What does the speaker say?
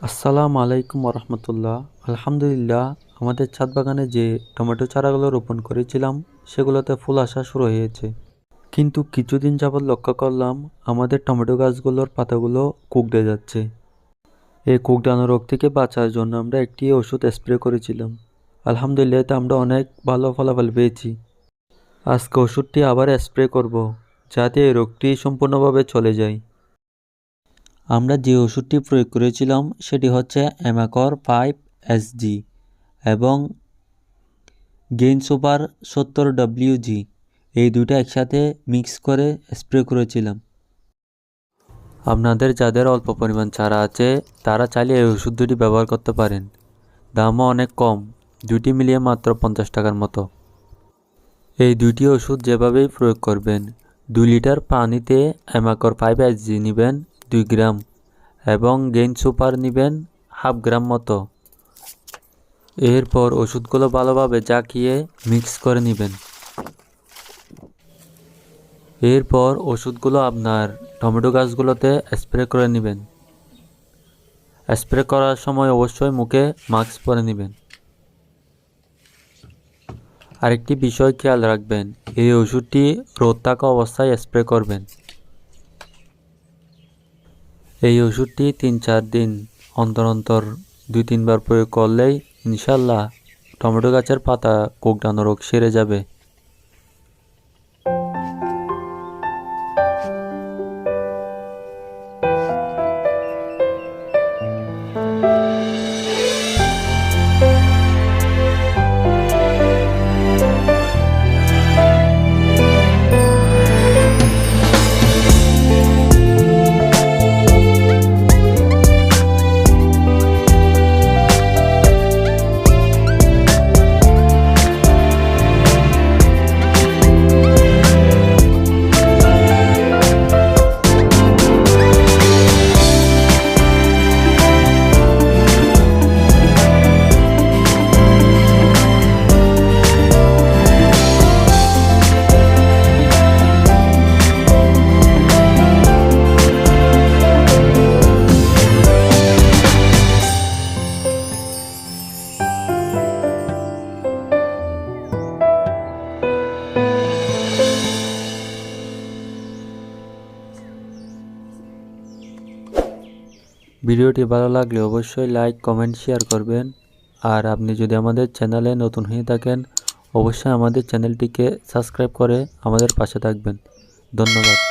আসসালামু আলাইকুম রহমতুল্লাহ। আলহামদুলিল্লাহ, আমাদের ছাদ বাগানে যে টমেটো চারাগুলো রোপণ করেছিলাম সেগুলোতে ফুল আসা শুরু হয়েছে। কিন্তু কিছুদিন যাবৎ লক্ষ্য করলাম আমাদের টমেটো গাছগুলোর পাতাগুলো কুঁকড়ে যাচ্ছে। এই কুঁকড়ানো রোগ থেকে বাঁচার জন্য আমরা একটি ওষুধ স্প্রে করেছিলাম। আলহামদুলিল্লাহ, এতে আমরা অনেক ভালো ফলাফল পেয়েছি। আজকে ওষুধটি আবার স্প্রে করব, যাতে এই রোগটি সম্পূর্ণভাবে চলে যায়। আমরা যে ওষুধটি প্রয়োগ করেছিলাম সেটি হচ্ছে অ্যামাকর 5 SG এবং গেইন সুপার 70WG। এই দুটো একসাথে মিক্স করে স্প্রে করেছিলাম। আপনাদের যাদের অল্প পরিমাণ চারা আছে তারা চাইলে এই ওষুধ দুটি ব্যবহার করতে পারেন। দামও অনেক কম, দুটি মিলিয়ে মাত্র 50 টাকার মতো। এই দুটি ওষুধ যেভাবেই প্রয়োগ করবেন, 2 লিটার পানিতে অ্যামাকর 5 SG নেবেন 2 গ্রাম এবং গেইন সুপার নেবেন 1/2 গ্রাম মতো। এরপর ওষুধগুলো ভালোভাবে জাকিয়ে মিক্স করে নেবেন। এরপর ওষুধগুলো আপনার টমেটো গাছগুলোতে স্প্রে করে নেবেন। স্প্রে করার সময় অবশ্যই মুখে মাস্ক পরে নেবেন। আরেকটি বিষয় খেয়াল রাখবেন, এই ওষুধটি রোদ থাকা অবস্থায় স্প্রে করবেন। এই ওষুধটি 3-4 দিন অন্তর অন্তর 2-3 বার প্রয়োগ করলেই ইনশাল্লাহ টমেটো গাছের পাতা কুঁকড়ানো রোগ সেরে যাবে। ভিডিওটি ভালো লাগলে অবশ্যই লাইক, কমেন্ট, শেয়ার করবেন। আর আপনি যদি আমাদের চ্যানেলে নতুন হয়ে থাকেন অবশ্যই আমাদের চ্যানেলটিকে সাবস্ক্রাইব করে আমাদের পাশে থাকবেন। ধন্যবাদ।